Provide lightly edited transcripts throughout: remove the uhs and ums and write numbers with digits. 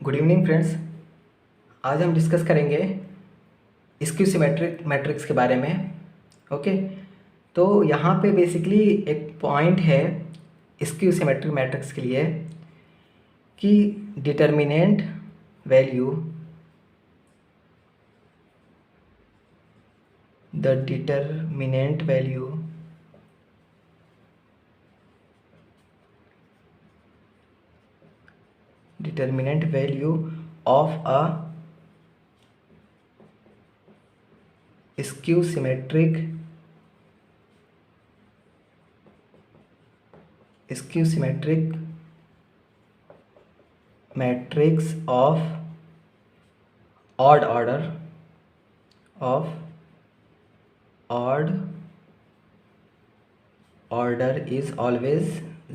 Good evening friends. आज हम discuss करेंगे स्क्यू सिमेट्रिक मैट्रिक्स के बारे में। ओके, तो यहाँ पे बेसिकली एक पॉइंट है स्क्यू सिमेट्रिक मैट्रिक्स के लिए कि determinant value the determinant value of a skew symmetric matrix of odd order is always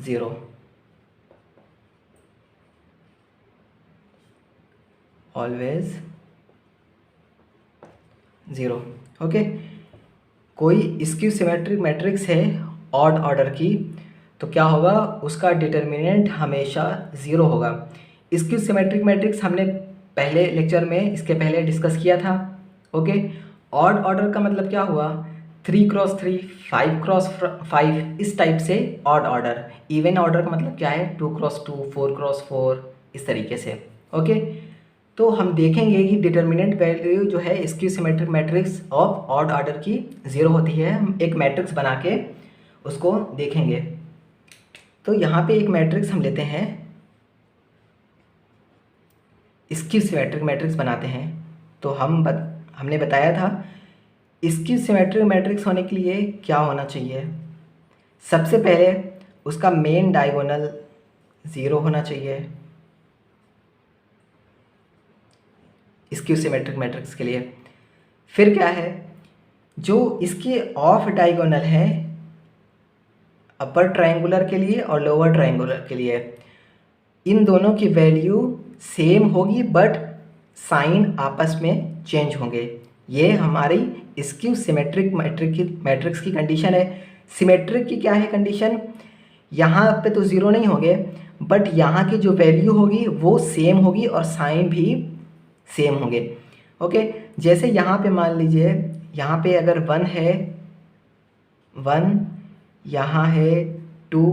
zero. Okay, कोई स्क्यू सिमेट्रिक मैट्रिक्स है ऑड ऑर्डर की, तो क्या होगा, उसका डिटर्मिनेंट हमेशा ज़ीरो होगा। स्क्यू सिमेट्रिक मैट्रिक्स हमने पहले लेक्चर में इसके पहले डिस्कस किया था। ओके, ऑड ऑर्डर का मतलब क्या हुआ, 3x3, 5x5, इस टाइप से ऑड ऑर्डर। इवन ऑर्डर का मतलब क्या है, 2x2, 4x4, इस तरीके से। ओके, तो हम देखेंगे कि डिटर्मिनेंट वैल्यू जो है skew symmetric matrix of odd order की ज़ीरो होती है। हम एक मैट्रिक्स बना के उसको देखेंगे। तो यहाँ पे एक मैट्रिक्स हम लेते हैं, स्क्यू सिमेट्रिक मैट्रिक्स बनाते हैं। तो हमने बताया था स्क्यू सिमेट्रिक मैट्रिक्स होने के लिए क्या होना चाहिए। सबसे पहले उसका मेन डायगोनल ज़ीरो होना चाहिए स्क्यू सिमेट्रिक मैट्रिक्स के लिए। फिर क्या है, जो इसके ऑफ डायगोनल है अपर ट्रायंगुलर के लिए और लोअर ट्रायंगुलर के लिए, इन दोनों की वैल्यू सेम होगी बट साइन आपस में चेंज होंगे। ये हमारी स्क्यू सिमेट्रिक मैट्रिक्स की कंडीशन है। सिमेट्रिक की क्या है कंडीशन, यहाँ पे तो ज़ीरो नहीं होंगे बट यहाँ की जो वैल्यू होगी वो सेम होगी और साइन भी सेम होंगे। ओके, जैसे यहाँ पे मान लीजिए, यहाँ पे अगर 1 है 1, यहाँ है 2,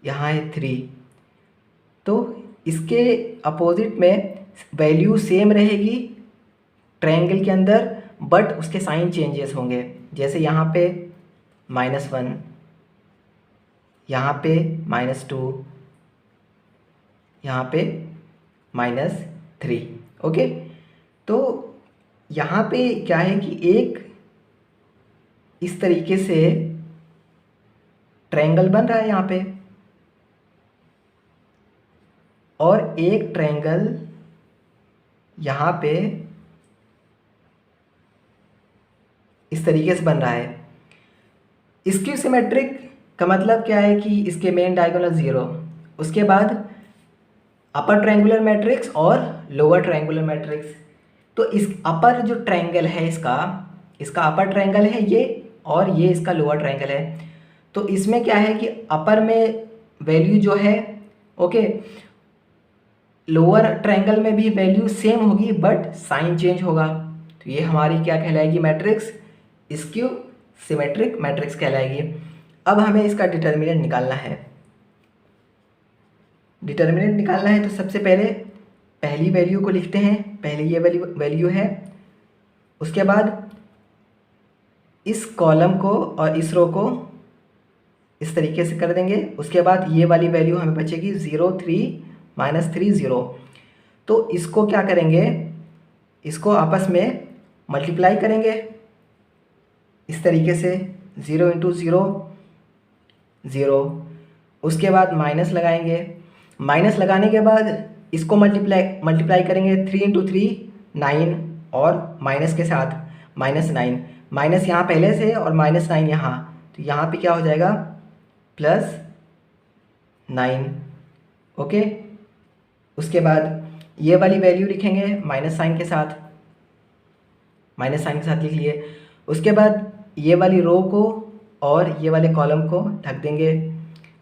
यहाँ है 3, तो इसके अपोजिट में वैल्यू सेम रहेगी ट्रायंगल के अंदर बट उसके साइन चेंजेस होंगे। जैसे यहाँ पे -1, यहाँ पे -2, यहाँ पे -3। ओके, तो यहाँ पे क्या है कि एक इस तरीके से ट्रायंगल बन रहा है यहाँ पे, और एक ट्रायंगल यहाँ पे इस तरीके से बन रहा है। स्क्यू सिमेट्रिक का मतलब क्या है कि इसके मेन डायगोनल ज़ीरो, उसके बाद अपर ट्रायंगुलर मैट्रिक्स और लोअर ट्रायंगुलर मैट्रिक्स। तो इस अपर जो ट्रायंगल है इसका अपर ट्रायंगल है ये, और ये इसका लोअर ट्रायंगल है। तो इसमें क्या है कि अपर में वैल्यू जो है, ओके, लोअर ट्रायंगल में भी वैल्यू सेम होगी बट साइन चेंज होगा। तो ये हमारी क्या कहलाएगी, मैट्रिक्स स्क्यू सिमेट्रिक मैट्रिक्स कहलाएगी। अब हमें इसका डिटर्मिनेंट निकालना है। डिटर्मिनेंट निकालना है तो सबसे पहले पहली वैल्यू को लिखते हैं, पहले ये वैल्यू है। उसके बाद इस कॉलम को और इस रो को इस तरीके से कर देंगे। उसके बाद ये वाली वैल्यू हमें बचेगी 0, 3, -3, 0। तो इसको क्या करेंगे, इसको आपस में मल्टीप्लाई करेंगे इस तरीके से, 0 × 0, 0। उसके बाद माइनस लगाएंगे, माइनस लगाने के बाद इसको मल्टीप्लाई करेंगे, 3 × 3, 9, और माइनस के साथ -9, माइनस यहाँ पहले से और -9 यहाँ, तो यहाँ पे क्या हो जाएगा, +9। ओके, उसके बाद ये वाली वैल्यू लिखेंगे माइनस साइन के साथ लिख लिए। उसके बाद ये वाली रो को और ये वाले कॉलम को ढक देंगे।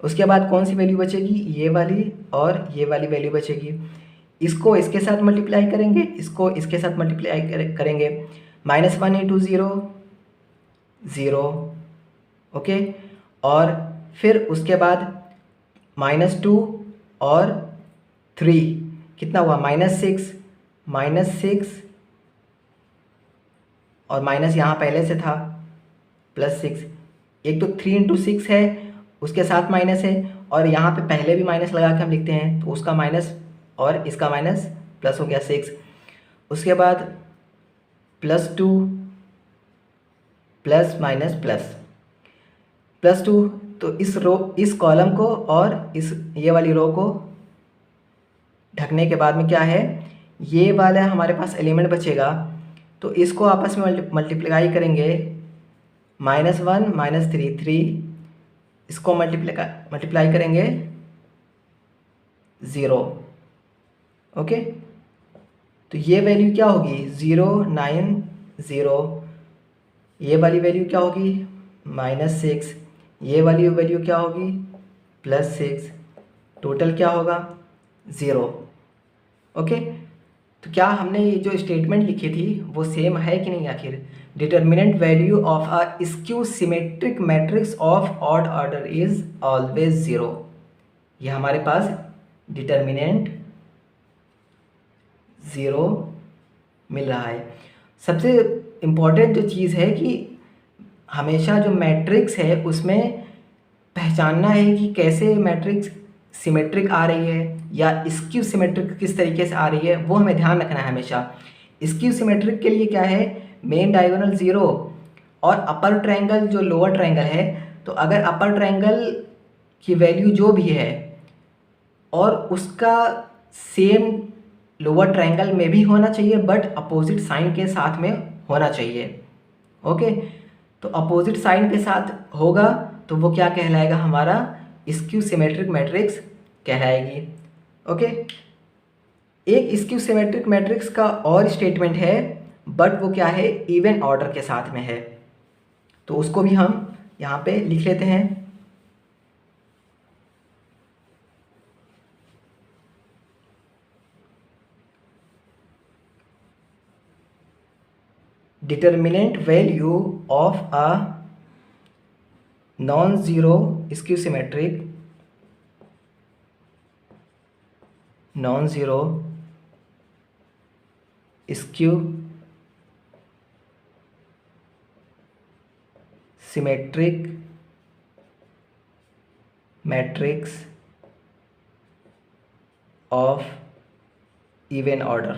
उसके बाद कौन सी वैल्यू बचेगी, ये वाली और ये वाली वैल्यू बचेगी। इसको इसके साथ मल्टीप्लाई करेंगे, इसको इसके साथ मल्टीप्लाई करेंगे। -1 × 0 0, ओके। और फिर उसके बाद -2 और 3 कितना हुआ, -6 और माइनस यहाँ पहले से था +6। एक तो 3 × 6 है, उसके साथ माइनस है, और यहाँ पे पहले भी माइनस लगा के हम लिखते हैं, तो उसका माइनस और इसका माइनस प्लस हो गया 6। उसके बाद +2 प्लस माइनस +2। तो इस कॉलम को और ये वाली रो को ढकने के बाद में क्या है, ये वाला हमारे पास एलिमेंट बचेगा, तो इसको आपस में मल्टीप्लाई करेंगे। -1 -3 इसको मल्टीप्लाई करेंगे 0, ओके। तो ये वैल्यू क्या होगी, 0 9 0। ये वाली वैल्यू क्या होगी, -6। ये वाली वैल्यू क्या होगी, +6। टोटल क्या होगा, 0, ओके। तो क्या हमने ये जो स्टेटमेंट लिखी थी वो सेम है कि नहीं आखिर। Determinant value of a skew symmetric matrix of odd order is always 0। ये हमारे पास डिटर्मिनेंट 0 मिल रहा है। सबसे इम्पॉर्टेंट जो चीज़ है कि हमेशा जो मैट्रिक्स है उसमें पहचानना है कि कैसे मैट्रिक्स सिमेट्रिक आ रही है या स्क्यू सिमेट्रिक किस तरीके से आ रही है, वो हमें ध्यान रखना है हमेशा। स्क्यू सिमेट्रिक के लिए क्या है, मेन डायगोनल 0 और अपर ट्रायंगल जो लोअर ट्रायंगल है, तो अगर अपर ट्रायंगल की वैल्यू जो भी है और उसका सेम लोअर ट्रायंगल में भी होना चाहिए, बट अपोजिट साइन के साथ में होना चाहिए, ओके। तो अपोजिट साइन के साथ होगा तो वो क्या कहलाएगा, हमारा स्क्यू सिमेट्रिक मैट्रिक्स कहलाएगी, ओके। एक स्क्यू सिमेट्रिक मैट्रिक्स का और स्टेटमेंट है, बट वो क्या है, इवन ऑर्डर के साथ में है, तो उसको भी हम यहाँ पे लिख लेते हैं। Determinant value of a non zero skew symmetric non-zero skew symmetric matrix of even order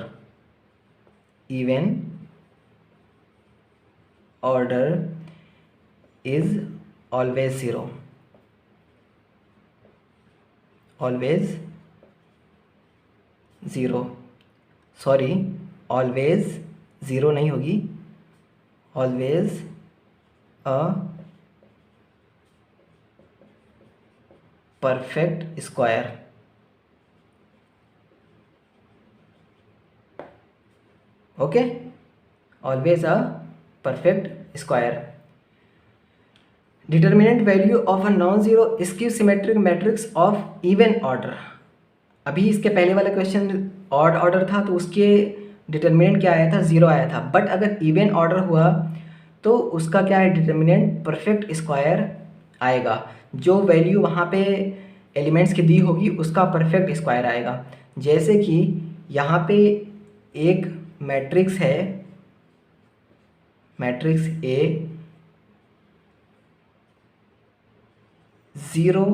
is always 0, always 0, sorry always 0 नहीं होगी, always a perfect square, okay, always a perfect square. Determinant value of a non zero skew symmetric matrix of even order. अभी इसके पहले वाला question odd order था तो उसके determinant क्या आया था, 0 आया था, बट अगर इवन ऑर्डर हुआ तो उसका क्या है, डिटर्मिनेंट परफेक्ट स्क्वायर आएगा। जो वैल्यू वहाँ पे एलिमेंट्स की दी होगी उसका परफेक्ट स्क्वायर आएगा। जैसे कि यहाँ पे एक मैट्रिक्स है, मैट्रिक्स A 0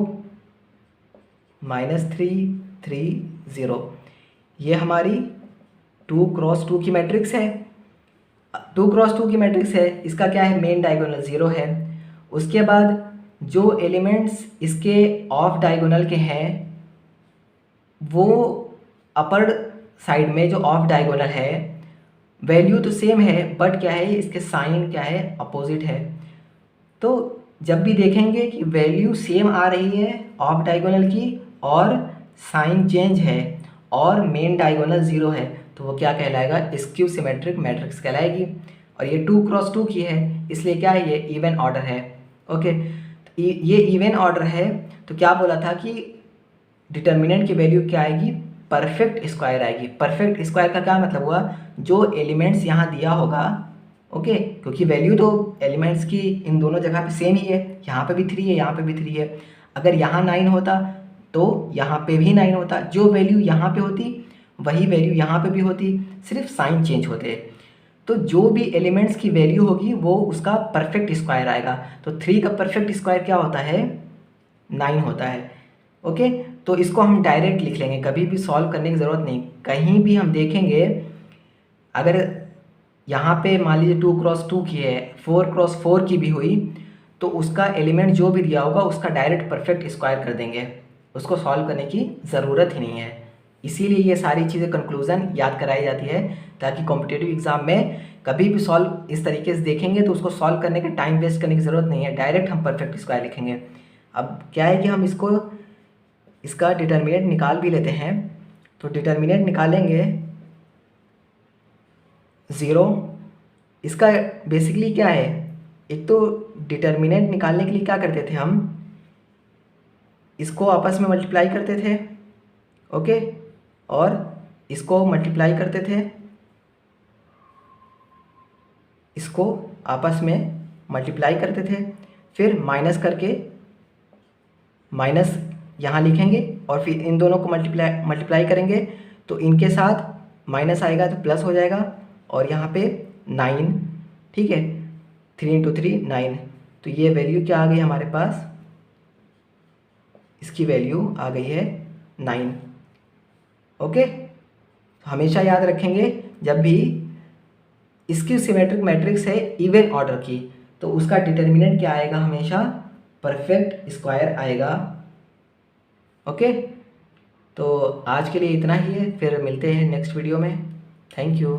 -3 3 0, ये हमारी 2 × 2 की मैट्रिक्स है। 2 × 2 की मैट्रिक्स है, इसका क्या है, मेन डायगोनल 0 है। उसके बाद जो एलिमेंट्स इसके ऑफ डायगोनल के हैं वो अपर साइड में जो ऑफ डायगोनल है वैल्यू तो सेम है, बट क्या है, इसके साइन क्या है, अपोजिट है। तो जब भी देखेंगे कि वैल्यू सेम आ रही है ऑफ डायगोनल की और साइन चेंज है और मेन डायगोनल 0 है, तो वो क्या कहलाएगा, स्क्यू सिमेट्रिक मैट्रिक्स कहलाएगी। और ये 2 × 2 की है, इसलिए क्या है, ये इवन ऑर्डर है, ओके। ये इवन ऑर्डर है, तो तो क्या बोला था कि डिटर्मिनेंट की वैल्यू क्या आएगी, परफेक्ट स्क्वायर आएगी। परफेक्ट स्क्वायर का क्या मतलब हुआ, जो एलिमेंट्स यहाँ दिया होगा, ओके, क्योंकि वैल्यू तो एलिमेंट्स की इन दोनों जगह पे सेम ही है, यहाँ पे भी 3 है, यहाँ पे भी 3 है। अगर यहाँ 9 होता तो यहाँ पे भी 9 होता, जो वैल्यू यहाँ पे होती वही वैल्यू यहाँ पे भी होती, सिर्फ साइन चेंज होते। तो जो भी एलिमेंट्स की वैल्यू होगी वो उसका परफेक्ट स्क्वायर आएगा। तो 3 का परफेक्ट स्क्वायर क्या होता है, 9 होता है। ओके, तो इसको हम डायरेक्ट लिख लेंगे, कभी भी सॉल्व करने की ज़रूरत नहीं। कहीं भी हम देखेंगे, अगर यहाँ पे मान लीजिए 2 क्रॉस 2 की है, 4 क्रॉस 4 की भी हुई, तो उसका एलिमेंट जो भी दिया होगा उसका डायरेक्ट परफेक्ट स्क्वायर कर देंगे, उसको सॉल्व करने की ज़रूरत ही नहीं है। इसीलिए ये सारी चीज़ें कंक्लूज़न याद कराई जाती है, ताकि कॉम्पिटिटिव एग्ज़ाम में कभी भी सॉल्व इस तरीके से देखेंगे तो उसको सॉल्व करने के टाइम वेस्ट करने की ज़रूरत नहीं है, डायरेक्ट हम परफेक्ट स्क्वायर लिखेंगे। अब क्या है कि हम इसका डिटर्मिनेंट निकाल भी लेते हैं। तो डिटर्मिनेंट निकालेंगे 0। इसका बेसिकली क्या है, एक तो डिटर्मिनेंट निकालने के लिए क्या करते थे हम, इसको आपस में मल्टीप्लाई करते थे, ओके, और इसको मल्टीप्लाई करते थे, इसको आपस में मल्टीप्लाई करते थे, फिर माइनस करके माइनस यहाँ लिखेंगे और फिर इन दोनों को मल्टीप्लाई करेंगे, तो इनके साथ माइनस आएगा तो प्लस हो जाएगा, और यहाँ पे 9, ठीक है, 3 × 3 9। तो ये वैल्यू क्या आ गई हमारे पास, इसकी वैल्यू आ गई है 9। ओके, हमेशा याद रखेंगे जब भी स्क्यू सिमेट्रिक मैट्रिक्स है इवन ऑर्डर की, तो उसका डिटर्मिनेंट क्या आएगा, हमेशा परफेक्ट स्क्वायर आएगा। ओके, तो आज के लिए इतना ही है, फिर मिलते हैं नेक्स्ट वीडियो में। Thank you.